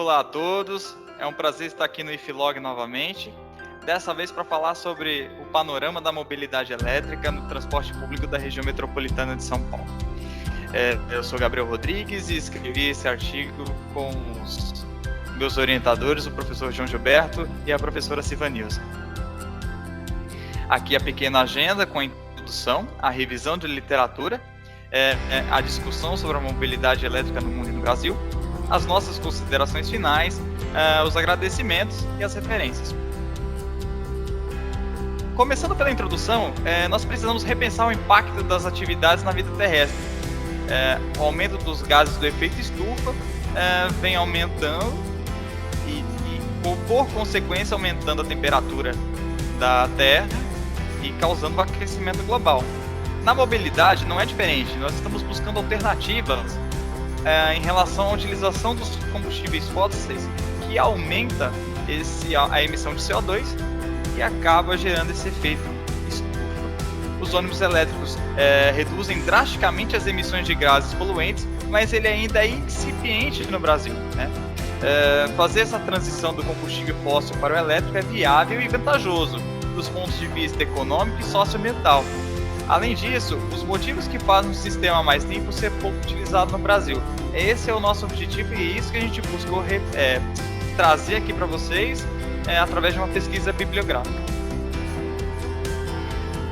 Olá a todos, é um prazer estar aqui no IFLog novamente, dessa vez para falar sobre o panorama da mobilidade elétrica no transporte público da região metropolitana de São Paulo. Eu sou Gabriel Rodrigues e escrevi esse artigo com os meus orientadores, o professor João Gilberto e a professora Silvanilza. Aqui a pequena agenda com a introdução, a revisão de literatura, a discussão sobre a mobilidade elétrica no mundo e no Brasil, as nossas considerações finais, os agradecimentos e as referências. Começando pela introdução, nós precisamos repensar o impacto das atividades na vida terrestre. O aumento dos gases do efeito estufa vem aumentando e, por consequência, aumentando a temperatura da Terra e causando o aquecimento global. Na mobilidade não é diferente, nós estamos buscando alternativas em relação à utilização dos combustíveis fósseis, que aumenta a emissão de CO2 e acaba gerando esse efeito estufa. Os ônibus elétricos reduzem drasticamente as emissões de gases poluentes, mas ele ainda é incipiente no Brasil, né? Fazer essa transição do combustível fóssil para o elétrico é viável e vantajoso dos pontos de vista econômico e socioambiental. Além disso, os motivos que fazem o sistema mais limpo ser pouco utilizado no Brasil. Esse é o nosso objetivo e é isso que a gente buscou trazer aqui para vocês através de uma pesquisa bibliográfica.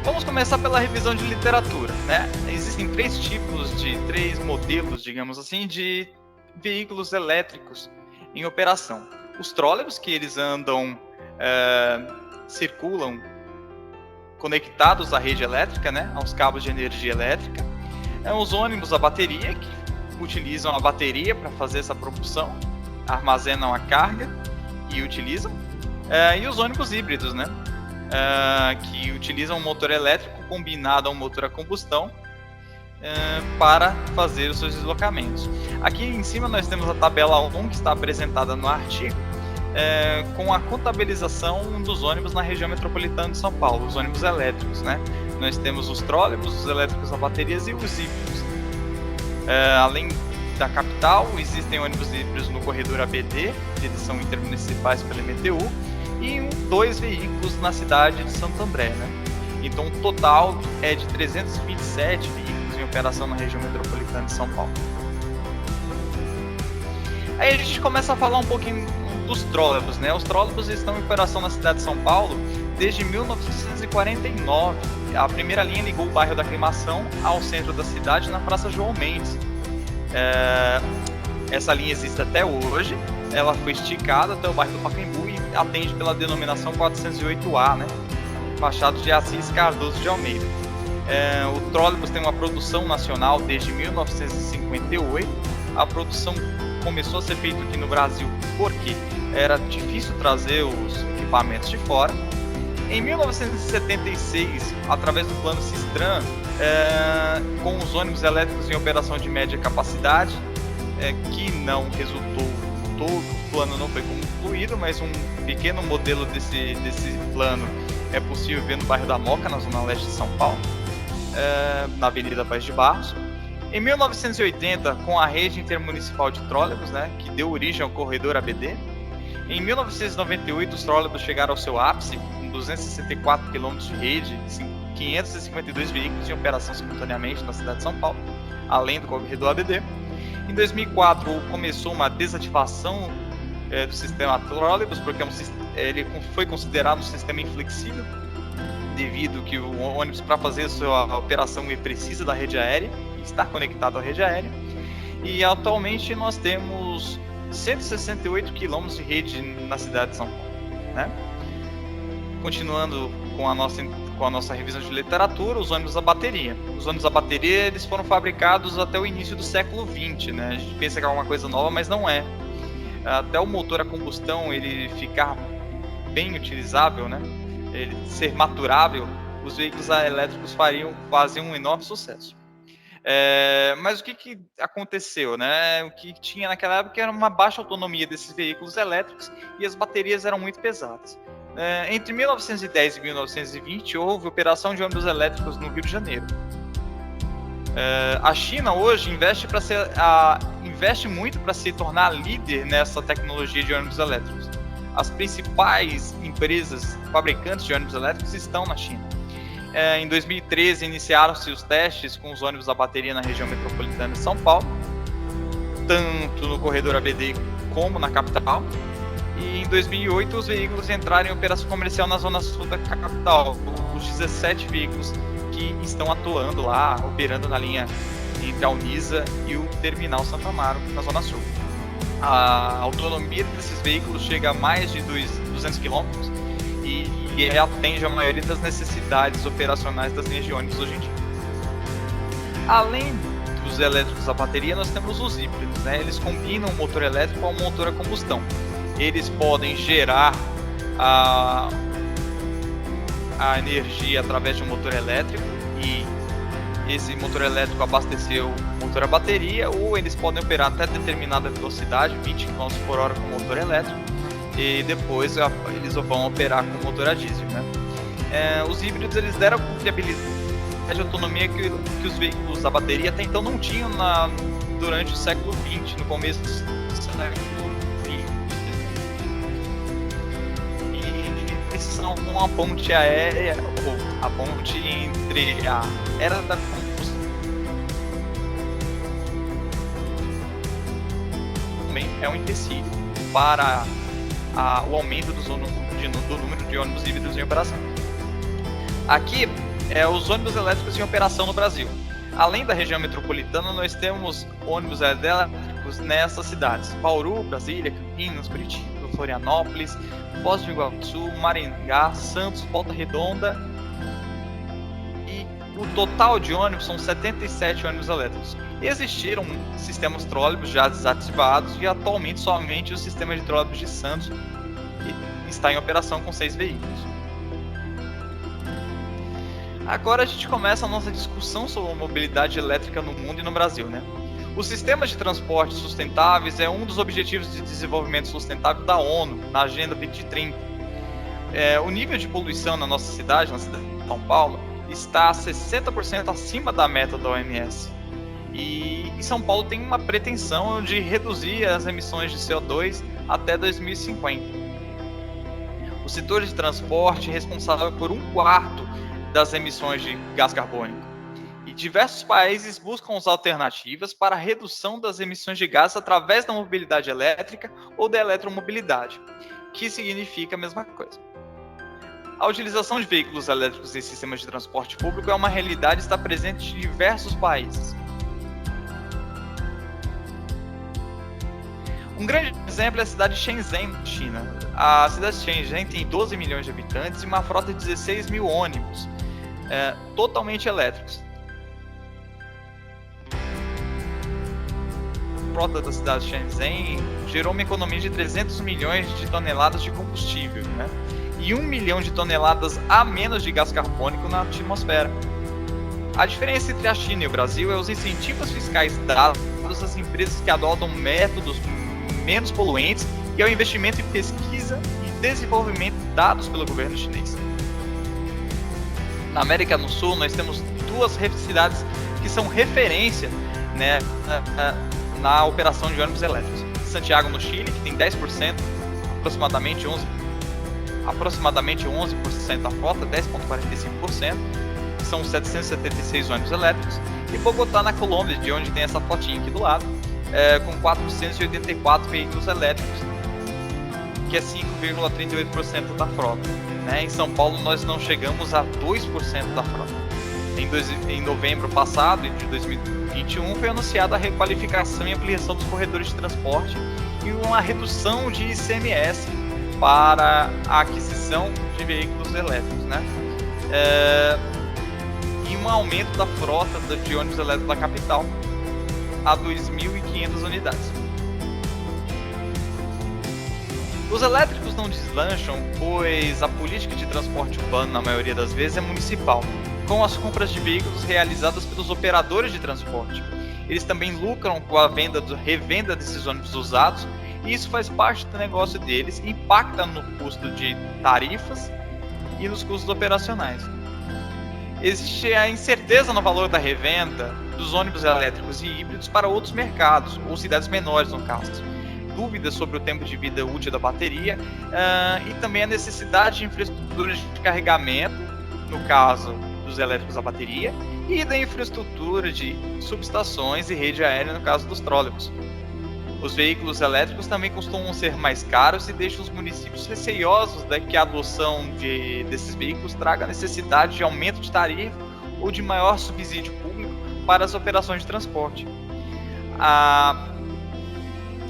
Vamos começar pela revisão de literatura, né? Existem três modelos, digamos assim, de veículos elétricos em operação. Os trólebus, que eles andam, circulam conectados à rede elétrica, né, aos cabos de energia elétrica. Os ônibus a bateria, que utilizam a bateria para fazer essa propulsão, armazenam a carga e utilizam. E os ônibus híbridos, né, que utilizam um motor elétrico combinado a um motor a combustão para fazer os seus deslocamentos. Aqui em cima nós temos a tabela 1 que está apresentada no artigo, com a contabilização dos ônibus na região metropolitana de São Paulo, os ônibus elétricos, né? Nós temos os trólebus, os elétricos a baterias e os híbridos. Além da capital, existem ônibus híbridos no corredor ABD, que eles são intermunicipais pela MTU, e 2 veículos na cidade de Santo André, né? Então o total é de 327 veículos em operação na região metropolitana de São Paulo. Aí a gente começa a falar um pouquinho dos trólebus, né? Os trólebus estão em operação na cidade de São Paulo desde 1949. A primeira linha ligou o bairro da Aclimação ao centro da cidade, na Praça João Mendes. Essa linha existe até hoje. Ela foi esticada até o bairro do Pacaembu e atende pela denominação 408A, né? Machado de Assis Cardoso de Almeida. O trólebus tem uma produção nacional desde 1958. A produção começou a ser feita aqui no Brasil porque era difícil trazer os equipamentos de fora. Em 1976, através do plano Sistran, com os ônibus elétricos em operação de média capacidade, que não resultou, todo o plano não foi concluído, mas um pequeno modelo desse plano é possível ver no bairro da Moca, na zona leste de São Paulo, na Avenida Paz de Barros. Em 1980, com a rede intermunicipal de trólebus, né, que deu origem ao corredor ABD. Em 1998, os trólebus chegaram ao seu ápice, com 264 km de rede, 552 veículos em operação simultaneamente na cidade de São Paulo, além do corredor ABD. Em 2004, começou uma desativação do sistema trólebus, porque ele foi considerado um sistema inflexível, devido que o ônibus, para fazer a sua operação, ele precisa da rede aérea, estar conectado à rede aérea. E atualmente nós temos 168 km de rede na cidade de São Paulo, né? Continuando com a nossa revisão de literatura, os ônibus a bateria. Os ônibus a bateria, eles foram fabricados até o início do século XX, né? A gente pensa que é uma coisa nova, mas não é. Até o motor a combustão ele ficar bem utilizável, né? Ele ser maturável, os veículos elétricos faziam um enorme sucesso. Mas o que aconteceu, né? O que tinha naquela época era uma baixa autonomia desses veículos elétricos e as baterias eram muito pesadas. Entre 1910 e 1920 houve operação de ônibus elétricos no Rio de Janeiro. A China hoje investe muito para se tornar líder nessa tecnologia de ônibus elétricos. As principais empresas fabricantes de ônibus elétricos estão na China. Em 2013, iniciaram-se os testes com os ônibus a bateria na região metropolitana de São Paulo, tanto no corredor ABD como na capital. E em 2008, os veículos entraram em operação comercial na zona sul da capital, os 17 veículos que estão atuando lá, operando na linha entre a Unisa e o Terminal Santo Amaro, na zona sul. A autonomia desses veículos chega a mais de 200 km e atende a maioria das necessidades operacionais das linhas de ônibus hoje em dia. Além dos elétricos a bateria, nós temos os híbridos, né? Eles combinam o motor elétrico com o motor a combustão. Eles podem gerar a energia através de um motor elétrico e esse motor elétrico abastecer o motor a bateria, ou eles podem operar até determinada velocidade, 20 km por hora com o motor elétrico, e depois eles vão operar com o motor a diesel, né? Os híbridos eles deram confiabilidade e autonomia que os veículos a bateria até então não tinham durante o século XX, no começo do século XX. E são uma ponte aérea, ou a ponte entre a era da combustão também é um empecilho para o aumento do número de ônibus híbridos em operação. Aqui os ônibus elétricos em operação no Brasil. Além da região metropolitana, nós temos ônibus elétricos nessas cidades: Bauru, Brasília, Campinas, Curitiba, Florianópolis, Foz do Iguaçu, Maringá, Santos, Volta Redonda. E o total de ônibus são 77 ônibus elétricos. Existiram sistemas trólebus já desativados e atualmente somente o sistema de trólebus de Santos está em operação com 6 veículos. Agora a gente começa a nossa discussão sobre a mobilidade elétrica no mundo e no Brasil, né? Os sistemas de transporte sustentáveis é um dos objetivos de desenvolvimento sustentável da ONU, na Agenda 2030. O nível de poluição na nossa cidade, na cidade de São Paulo, está 60% acima da meta da OMS. E São Paulo tem uma pretensão de reduzir as emissões de CO2 até 2050. O setor de transporte é responsável por 1/4 das emissões de gás carbônico. E diversos países buscam as alternativas para a redução das emissões de gás através da mobilidade elétrica ou da eletromobilidade, que significa a mesma coisa. A utilização de veículos elétricos em sistemas de transporte público é uma realidade e está presente em diversos países. Um grande exemplo é a cidade de Shenzhen, na China. A cidade de Shenzhen tem 12 milhões de habitantes e uma frota de 16 mil ônibus totalmente elétricos. A frota da cidade de Shenzhen gerou uma economia de 300 milhões de toneladas de combustível, né? E 1 milhão de toneladas a menos de gás carbônico na atmosfera. A diferença entre a China e o Brasil é os incentivos fiscais dados às empresas que adotam métodos menos poluentes e ao investimento em pesquisa e desenvolvimento dados pelo governo chinês. Na América do Sul, nós temos 2 cidades que são referência, né, na operação de ônibus elétricos. Santiago, no Chile, que tem 10%, aproximadamente 11% da frota, 10,45%, são 776 ônibus elétricos. E Bogotá, na Colômbia, de onde tem essa fotinha aqui do lado, com 484 veículos elétricos, que é 5,38% da frota. Em São Paulo, nós não chegamos a 2% da frota. Em novembro passado, de 2021, foi anunciada a requalificação e ampliação dos corredores de transporte e uma redução de ICMS para a aquisição de veículos elétricos, né? E um aumento da frota de ônibus elétricos da capital a 2.500 unidades. Os elétricos não deslancham, pois a política de transporte urbano, na maioria das vezes, é municipal, com as compras de veículos realizadas pelos operadores de transporte. Eles também lucram com a revenda desses ônibus usados, e isso faz parte do negócio deles e impacta no custo de tarifas e nos custos operacionais. Existe a incerteza no valor da revenda dos ônibus elétricos e híbridos para outros mercados, ou cidades menores no caso. Dúvidas sobre o tempo de vida útil da bateria e também a necessidade de infraestrutura de carregamento, no caso dos elétricos a bateria, e da infraestrutura de subestações e rede aérea no caso dos trólebus. Os veículos elétricos também costumam ser mais caros e deixam os municípios receiosos de que a adoção desses veículos traga a necessidade de aumento de tarifa ou de maior subsídio público para as operações de transporte.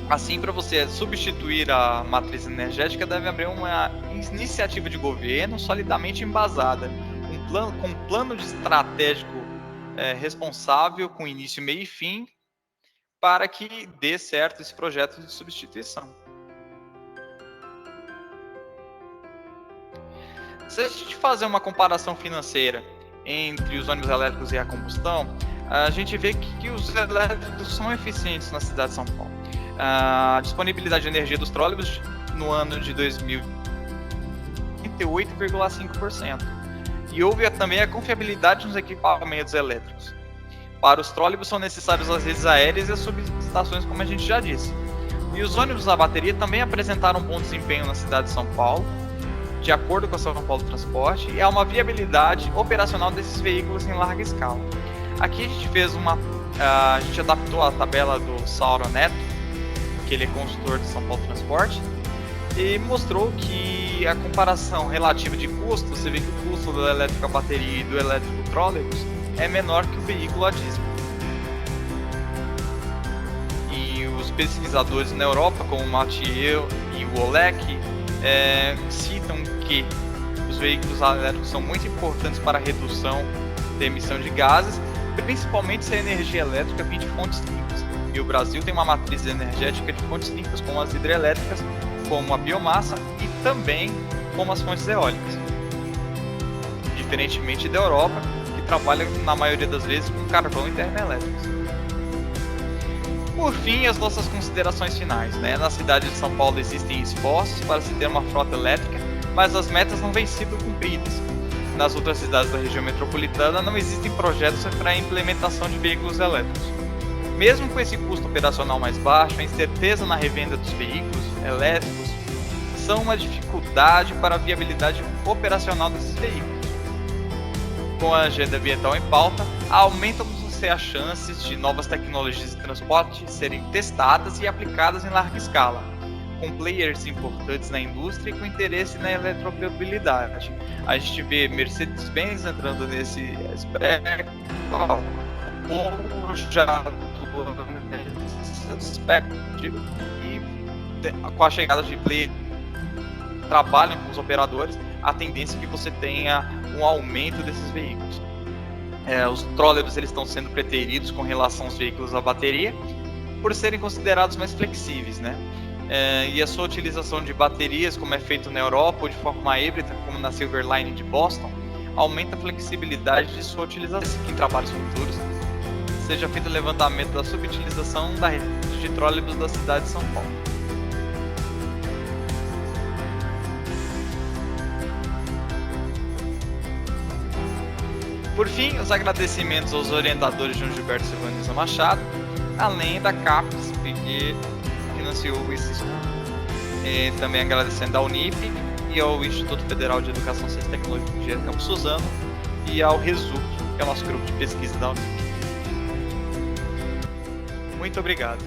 Assim, para você substituir a matriz energética, deve haver uma iniciativa de governo solidamente embasada, com um plano estratégico responsável, com início, meio e fim, para que dê certo esse projeto de substituição. Se a gente fazer uma comparação financeira entre os ônibus elétricos e a combustão, a gente vê que os elétricos são eficientes na cidade de São Paulo. A disponibilidade de energia dos trólebus no ano de 2008,5%. E houve também a confiabilidade nos equipamentos elétricos. Para os trólebus são necessários as redes aéreas e as subestações, como a gente já disse. E os ônibus a bateria também apresentaram bom desempenho na cidade de São Paulo, de acordo com a São Paulo Transporte, e há uma viabilidade operacional desses veículos em larga escala. Aqui a gente fez a gente adaptou a tabela do Sauro Neto, que ele é consultor de São Paulo Transporte, e mostrou que a comparação relativa de custo, você vê que o custo do elétrico a bateria e do elétrico trólebus é menor que o veículo a diesel. E os pesquisadores na Europa, como o Mathieu e o Olek, citam que os veículos elétricos são muito importantes para a redução da emissão de gases, principalmente se a energia elétrica vem de fontes limpas. E o Brasil tem uma matriz energética de fontes limpas, como as hidrelétricas, como a biomassa e também como as fontes eólicas. Diferentemente da Europa, que trabalha na maioria das vezes com carvão e termoelétricos. Por fim, as nossas considerações finais. Na cidade de São Paulo existem esforços para se ter uma frota elétrica, mas as metas não vêm sendo cumpridas. Nas outras cidades da região metropolitana não existem projetos para a implementação de veículos elétricos. Mesmo com esse custo operacional mais baixo, a incerteza na revenda dos veículos elétricos são uma dificuldade para a viabilidade operacional desses veículos. Com a agenda ambiental em pauta, aumentam-se as chances de novas tecnologias de transporte serem testadas e aplicadas em larga escala, com players importantes na indústria e com interesse na eletromobilidade. A gente vê Mercedes-Benz entrando nesse aspecto, já nesse aspecto, e com a chegada de players que trabalham com os operadores, a tendência é que você tenha um aumento desses veículos. Os trólebus eles estão sendo preteridos com relação aos veículos a bateria, por serem considerados mais flexíveis, e a sua utilização de baterias, como é feito na Europa, ou de forma híbrida, como na Silver Line de Boston, aumenta a flexibilidade de sua utilização. Em trabalhos futuros, seja feito o levantamento da subutilização da rede de trólebus da cidade de São Paulo. Por fim, os agradecimentos aos orientadores João Gilberto Silvaniza Machado, além da CAPES, que financiou esse estudo. Também agradecendo à Unip e ao Instituto Federal de Educação, Ciência e Tecnologia Campo Suzano e ao RESUC, que é o nosso grupo de pesquisa da Unip. Muito obrigado.